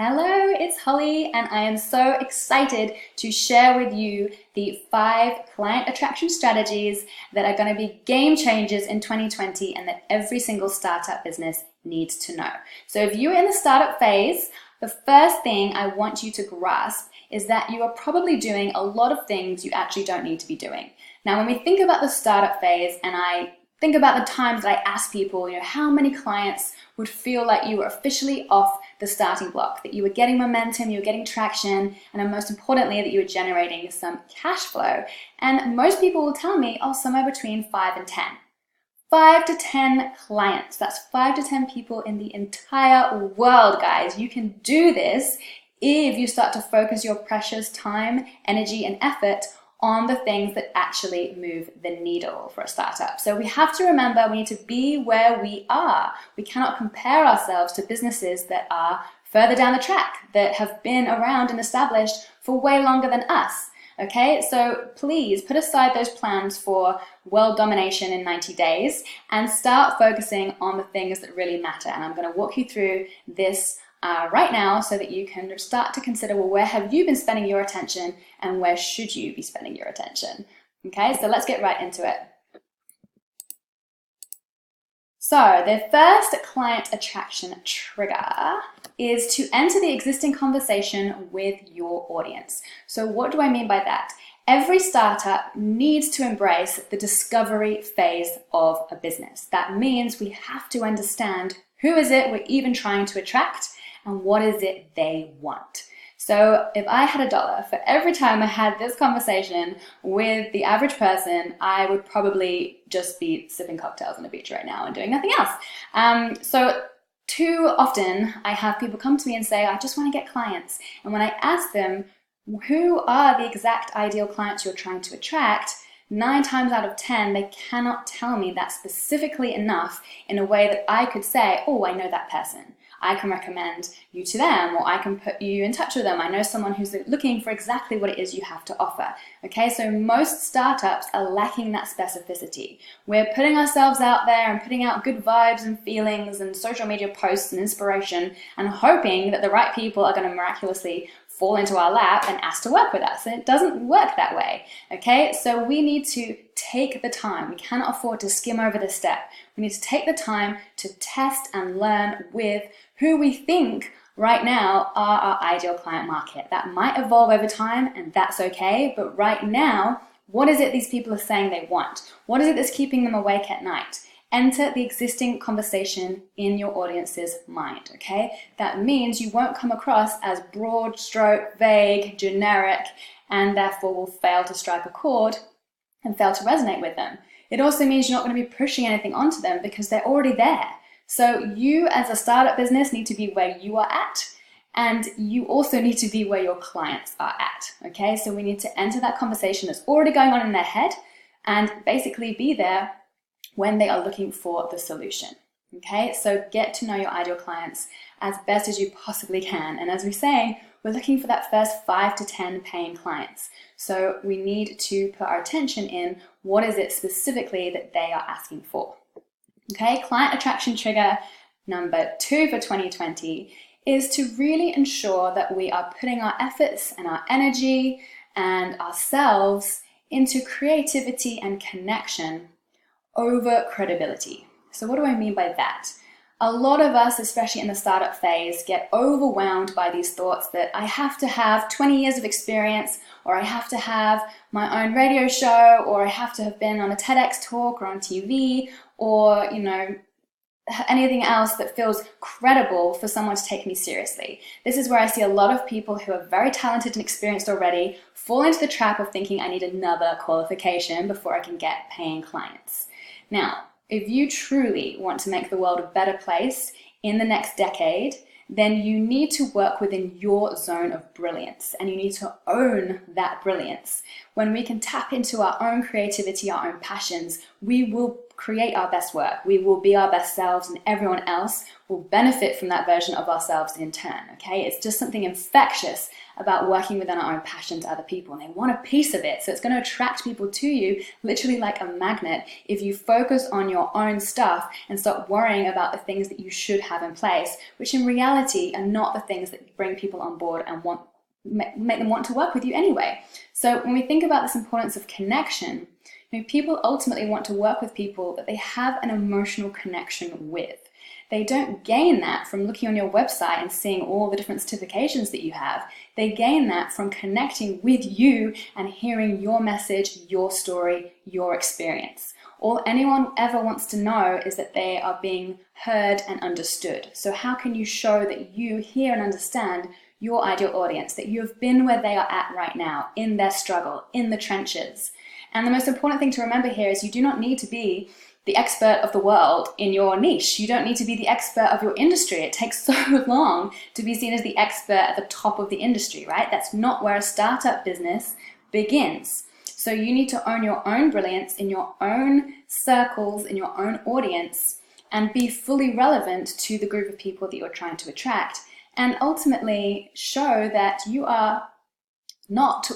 Hello, it's Holly, and I am so excited to share with you the 5 client attraction strategies that are going to be game changers in 2020 and that every single startup business needs to know. So if you're in the startup phase, the first thing I want you to grasp is that you are probably doing a lot of things you actually don't need to be doing. Now, when we think about the startup phase, and I think about the times that I ask people, how many clients would feel like you were officially off the starting block, that you were getting momentum, you were getting traction, and most importantly, that you were generating some cash flow. And most people will tell me, somewhere between 5 and 10. 5 to 10 clients. That's 5 to 10 people in the entire world, guys. You can do this if you start to focus your precious time, energy, and effort on the things that actually move the needle for a startup. So we have to remember we need to be where we are. We cannot compare ourselves to businesses that are further down the track, that have been around and established for way longer than us. Okay, so please put aside those plans for world domination in 90 days and start focusing on the things that really matter. And I'm going to walk you through this right now so that you can start to consider, well, where have you been spending your attention and where should you be spending your attention? Okay, so let's get right into it. So the first client attraction trigger is to enter the existing conversation with your audience. So what do I mean by that? Every startup needs to embrace the discovery phase of a business. That means we have to understand who is it we're even trying to attract and what is it they want. So if I had $1 for every time I had this conversation with the average person, I would probably just be sipping cocktails on the beach right now and doing nothing else. So too often I have people come to me and say, I just want to get clients. And when I ask them, who are the exact ideal clients you're trying to attract, 9 times out of 10, they cannot tell me that specifically enough in a way that I could say, oh, I know that person. I can recommend you to them, or I can put you in touch with them. I know someone who's looking for exactly what it is you have to offer. Okay, so most startups are lacking that specificity. We're putting ourselves out there and putting out good vibes and feelings and social media posts and inspiration and hoping that the right people are going to miraculously fall into our lap and ask to work with us. And it doesn't work that way. Okay, so we need to take the time. We cannot afford to skim over this step. We need to take the time to test and learn with who we think right now are our ideal client market. That might evolve over time, and that's okay. But right now, what is it these people are saying they want? What is it that's keeping them awake at night? Enter the existing conversation in your audience's mind, okay? That means you won't come across as broad stroke, vague, generic, and therefore will fail to strike a chord and fail to resonate with them. It also means you're not going to be pushing anything onto them because they're already there. So you as a startup business need to be where you are at, and you also need to be where your clients are at, okay? So we need to enter that conversation that's already going on in their head and basically be there when they are looking for the solution, okay? So get to know your ideal clients as best as you possibly can. And as we say, we're looking for that first 5 to 10 paying clients. So we need to put our attention in what is it specifically that they are asking for. Okay, client attraction trigger number 2 for 2020 is to really ensure that we are putting our efforts and our energy and ourselves into creativity and connection over credibility. So what do I mean by that? A lot of us, especially in the startup phase, get overwhelmed by these thoughts that I have to have 20 years of experience, or I have to have my own radio show, or I have to have been on a TEDx talk or on TV, or anything else that feels credible for someone to take me seriously. This is where I see a lot of people who are very talented and experienced already fall into the trap of thinking I need another qualification before I can get paying clients. Now, if you truly want to make the world a better place in the next decade, then you need to work within your zone of brilliance, and you need to own that brilliance. When we can tap into our own creativity, our own passions, we will create our best work. We will be our best selves, and everyone else will benefit from that version of ourselves in turn, okay? It's just something infectious about working within our own passion to other people, and they want a piece of it. So it's going to attract people to you literally like a magnet if you focus on your own stuff and stop worrying about the things that you should have in place, which in reality are not the things that bring people on board and make them want to work with you anyway. So when we think about this importance of connection, people ultimately want to work with people that they have an emotional connection with. They don't gain that from looking on your website and seeing all the different certifications that you have. They gain that from connecting with you and hearing your message, your story, your experience. All anyone ever wants to know is that they are being heard and understood. So how can you show that you hear and understand your ideal audience, that you have been where they are at right now, in their struggle, in the trenches? And the most important thing to remember here is you do not need to be the expert of the world in your niche. You don't need to be the expert of your industry. It takes so long to be seen as the expert at the top of the industry, right? That's not where a startup business begins. So you need to own your own brilliance in your own circles, in your own audience, and be fully relevant to the group of people that you're trying to attract. And ultimately show that you are not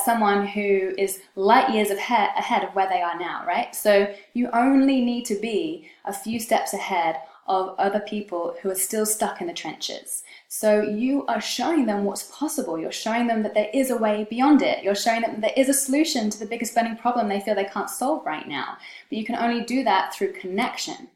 someone who is light years ahead of where they are now, right? So you only need to be a few steps ahead of other people who are still stuck in the trenches. So you are showing them what's possible. You're showing them that there is a way beyond it. You're showing them that there is a solution to the biggest burning problem they feel they can't solve right now. But you can only do that through connection.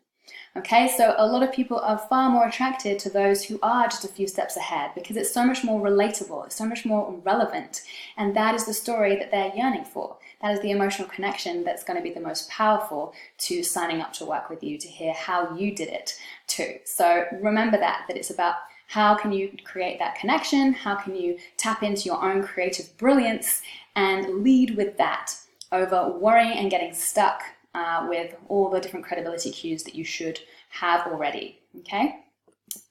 Okay, so a lot of people are far more attracted to those who are just a few steps ahead because it's so much more relatable, it's so much more relevant, and that is the story that they're yearning for. That is the emotional connection that's going to be the most powerful to signing up to work with you, to hear how you did it too. So remember that it's about how can you create that connection, how can you tap into your own creative brilliance and lead with that over worrying and getting stuck with all the different credibility cues that you should have already, okay?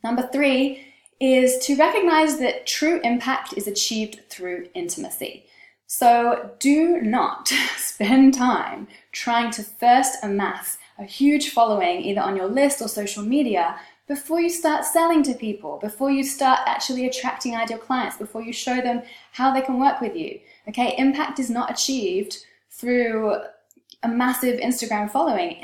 Number 3 is to recognize that true impact is achieved through intimacy. So do not spend time trying to first amass a huge following either on your list or social media before you start selling to people, before you start actually attracting ideal clients, before you show them how they can work with you, okay? Impact is not achieved through a massive Instagram following.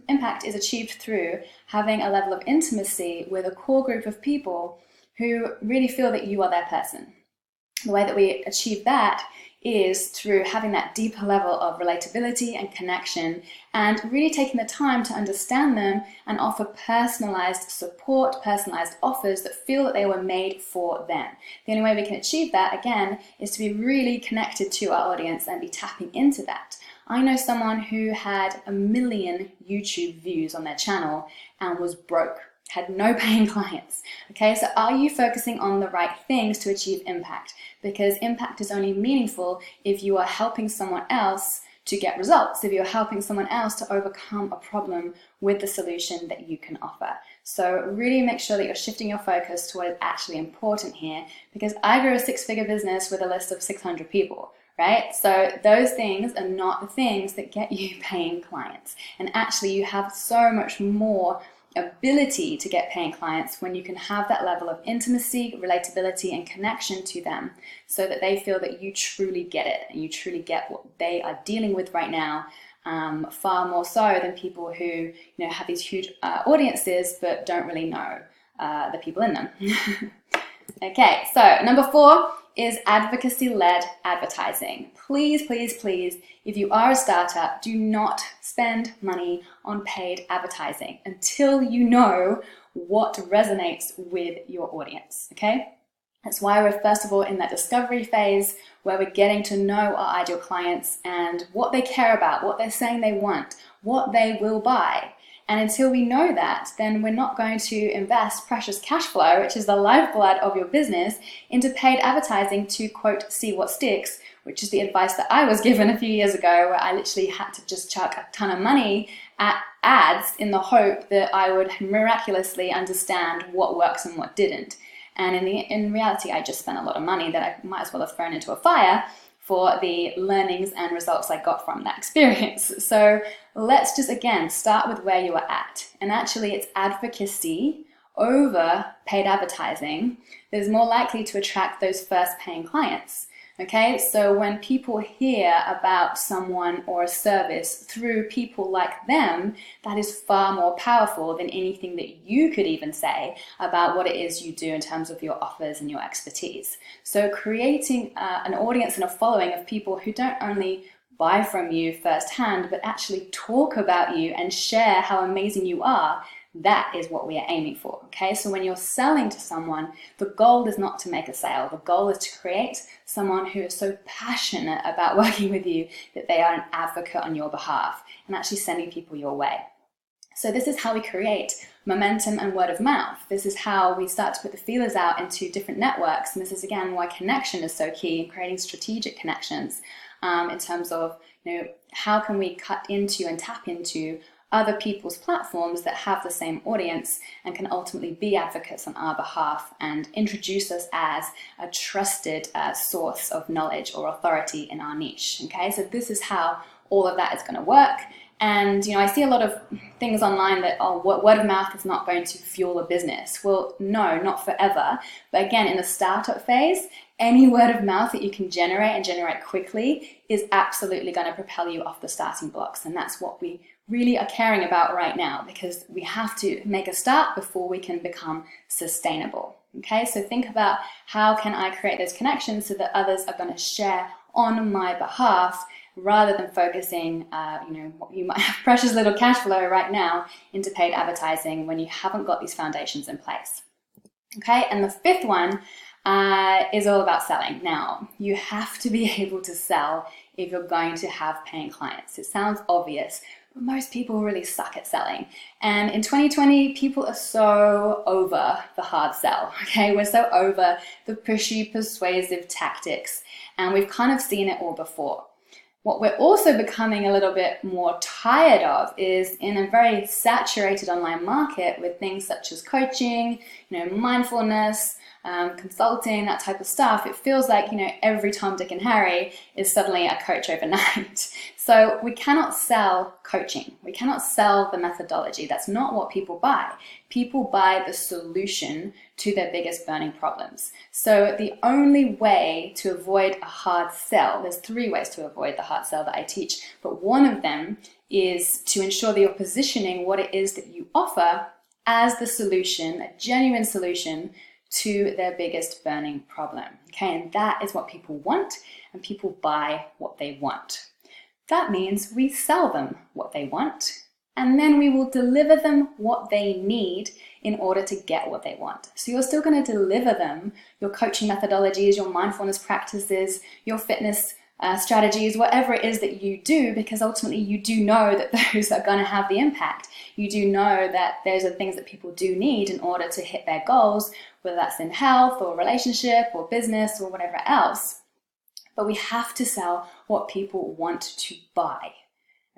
Impact is achieved through having a level of intimacy with a core group of people who really feel that you are their person. The way that we achieve that is through having that deeper level of relatability and connection and really taking the time to understand them and offer personalized support, personalized offers that feel that they were made for them. The only way we can achieve that, again, is to be really connected to our audience and be tapping into that. I know someone who had 1 million YouTube views on their channel and was broke, had no paying clients. Okay, so are you focusing on the right things to achieve impact? Because impact is only meaningful if you are helping someone else to get results, if you're helping someone else to overcome a problem with the solution that you can offer. So really make sure that you're shifting your focus to what is actually important here, because I grew a 6-figure business with a list of 600 people. Right? So those things are not the things that get you paying clients. And actually you have so much more ability to get paying clients when you can have that level of intimacy, relatability, and connection to them so that they feel that you truly get it and you truly get what they are dealing with right now, far more so than people who have these huge audiences but don't really know the people in them. Okay, so number 4 is advocacy-led advertising. Please, please, please, if you are a startup, do not spend money on paid advertising until you know what resonates with your audience, okay? That's why we're first of all in that discovery phase where we're getting to know our ideal clients and what they care about, what they're saying they want, what they will buy. And until we know that, then we're not going to invest precious cash flow, which is the lifeblood of your business, into paid advertising to, quote, see what sticks, which is the advice that I was given a few years ago, where I literally had to just chuck a ton of money at ads in the hope that I would miraculously understand what works and what didn't. And in reality, I just spent a lot of money that I might as well have thrown into a fire for the learnings and results I got from that experience. So let's just, again, start with where you are at. And actually, it's advocacy over paid advertising that is more likely to attract those first paying clients. Okay, so when people hear about someone or a service through people like them, that is far more powerful than anything that you could even say about what it is you do in terms of your offers and your expertise. So creating an audience and a following of people who don't only buy from you firsthand, but actually talk about you and share how amazing you are, that is what we are aiming for, okay? So when you're selling to someone, the goal is not to make a sale. The goal is to create someone who is so passionate about working with you that they are an advocate on your behalf and actually sending people your way. So this is how we create momentum and word of mouth. This is how we start to put the feelers out into different networks. And this is, again, why connection is so key in creating strategic connections in terms of, how can we cut into and tap into other people's platforms that have the same audience and can ultimately be advocates on our behalf and introduce us as a trusted source of knowledge or authority in our niche. Okay, so this is how all of that is going to work. And I see a lot of things online that, word of mouth is not going to fuel a business. Well, no, not forever. But again, in the startup phase, any word of mouth that you can generate and generate quickly is absolutely going to propel you off the starting blocks. And that's what we really are caring about right now, because we have to make a start before we can become sustainable. Okay, so think about, how can I create those connections so that others are going to share on my behalf, rather than focusing, what you might have precious little cash flow right now into paid advertising when you haven't got these foundations in place. Okay, and the fifth one is all about selling. Now, you have to be able to sell if you're going to have paying clients. It sounds obvious, but most people really suck at selling. And in 2020, people are so over the hard sell, okay? We're so over the pushy, persuasive tactics, and we've kind of seen it all before. What we're also becoming a little bit more tired of is, in a very saturated online market with things such as coaching, mindfulness, consulting, that type of stuff, it feels like, every Tom, Dick, and Harry is suddenly a coach overnight. So we cannot sell coaching. We cannot sell the methodology. That's not what people buy. People buy the solution to their biggest burning problems. So the only way to avoid a hard sell, there's 3 ways to avoid the hard sell that I teach, but one of them is to ensure that you're positioning what it is that you offer as the solution, a genuine solution to their biggest burning problem. Okay, and that is what people want, and people buy what they want. That means we sell them what they want, and then we will deliver them what they need in order to get what they want. So you're still going to deliver them your coaching methodologies, your mindfulness practices, your fitness strategies, whatever it is that you do, because ultimately you do know that those are going to have the impact. You do know that those are things that people do need in order to hit their goals, whether that's in health or relationship or business or whatever else. But we have to sell what people want to buy.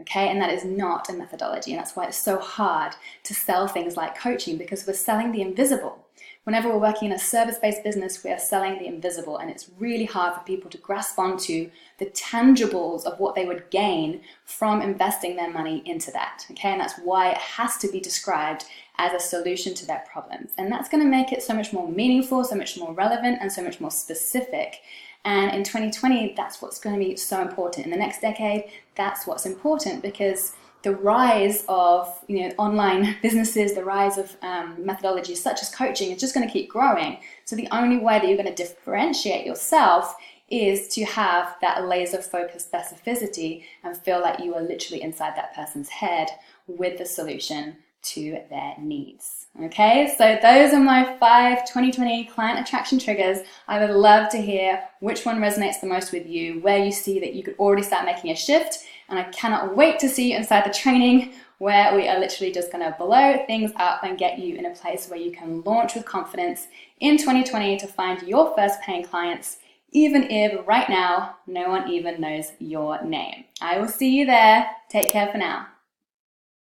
Okay, and that is not a methodology, and that's why it's so hard to sell things like coaching, because we're selling the invisible. Whenever we're working in a service-based business, we are selling the invisible, and it's really hard for people to grasp onto the tangibles of what they would gain from investing their money into that. Okay, and that's why it has to be described as a solution to their problems, and that's going to make it so much more meaningful, so much more relevant, and so much more specific. And in 2020, that's what's going to be so important. In the next decade, that's what's important, because the rise of online businesses, the rise of methodologies such as coaching is just going to keep growing. So the only way that you're going to differentiate yourself is to have that laser focused specificity and feel like you are literally inside that person's head with the solution to their needs. Okay, so those are my 5 2020 client attraction triggers. I would love to hear which one resonates the most with you, where you see that you could already start making a shift. And I cannot wait to see you inside the training, where we are literally just going to blow things up and get you in a place where you can launch with confidence in 2020 to find your first paying clients, even if right now no one even knows your name. I will see you there. Take care for now.